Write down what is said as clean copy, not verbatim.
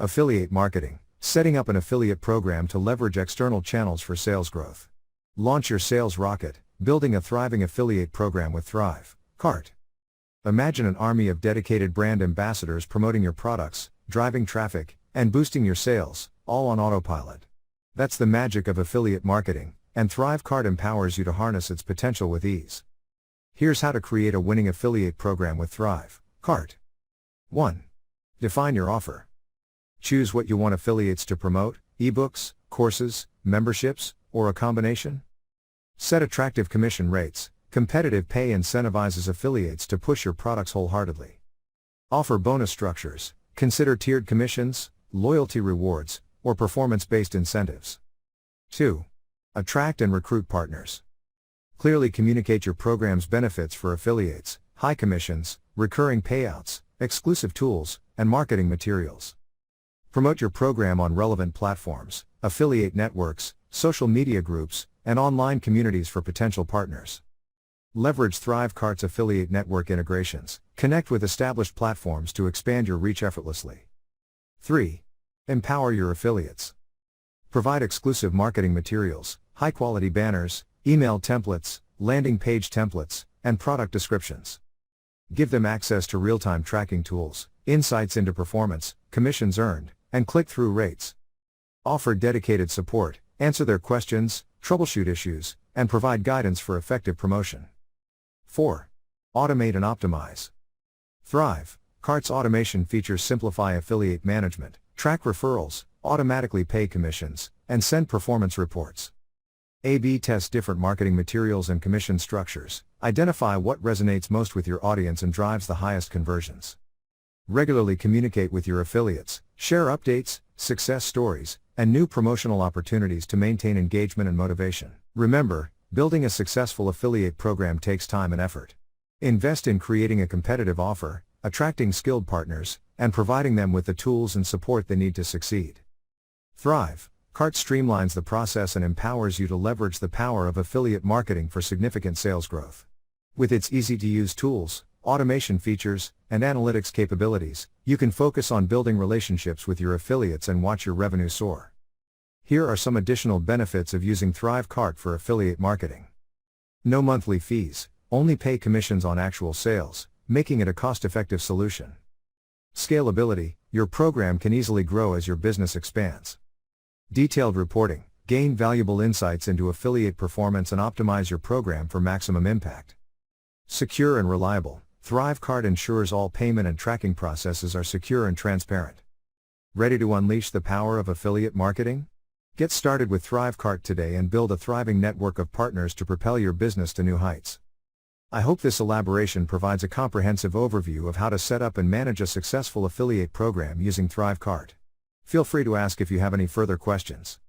Affiliate marketing. Setting up an affiliate program to leverage external channels for sales growth. Launch your sales rocket, building a thriving affiliate program with ThriveCart. Imagine an army of dedicated brand ambassadors promoting your products, driving traffic, and boosting your sales, all on autopilot. That's the magic of affiliate marketing, and ThriveCart empowers you to harness its potential with ease. Here's how to create a winning affiliate program with ThriveCart. 1. Define your offer. Choose what you want affiliates to promote: ebooks, courses, memberships, or a combination. Set attractive commission rates. Competitive pay incentivizes affiliates to push your products wholeheartedly. Offer bonus structures. Consider tiered commissions, loyalty rewards, or performance-based incentives. 2. Attract and recruit partners. Clearly communicate your program's benefits for affiliates: high commissions, recurring payouts, exclusive tools, and marketing materials. Promote your program on relevant platforms, affiliate networks, social media groups, and online communities for potential partners. Leverage ThriveCart's affiliate network integrations. Connect with established platforms to expand your reach effortlessly. 3. Empower your affiliates. Provide exclusive marketing materials, high-quality banners, email templates, landing page templates, and product descriptions. Give them access to real-time tracking tools, insights into performance, commissions earned, and click-through rates. Offer dedicated support, answer their questions, troubleshoot issues, and provide guidance for effective promotion. 4. Automate and optimize. ThriveCart's automation features simplify affiliate management, track referrals, automatically pay commissions, and send performance reports. A/B test different marketing materials and commission structures. Identify what resonates most with your audience and drives the highest conversions. Regularly communicate with your affiliates, share updates, success stories, and new promotional opportunities to maintain engagement and motivation. Remember, building a successful affiliate program takes time and effort. Invest in creating a competitive offer, attracting skilled partners, and providing them with the tools and support they need to succeed. ThriveCart streamlines the process and empowers you to leverage the power of affiliate marketing for significant sales growth. With its easy-to-use tools, automation features, and analytics capabilities, you can focus on building relationships with your affiliates and watch your revenue soar. Here are some additional benefits of using ThriveCart for affiliate marketing. No monthly fees, only pay commissions on actual sales, making it a cost-effective solution. Scalability, your program can easily grow as your business expands. Detailed reporting, gain valuable insights into affiliate performance and optimize your program for maximum impact. Secure and reliable, ThriveCart ensures all payment and tracking processes are secure and transparent. Ready to unleash the power of affiliate marketing? Get started with ThriveCart today and build a thriving network of partners to propel your business to new heights. I hope this elaboration provides a comprehensive overview of how to set up and manage a successful affiliate program using ThriveCart. Feel free to ask if you have any further questions.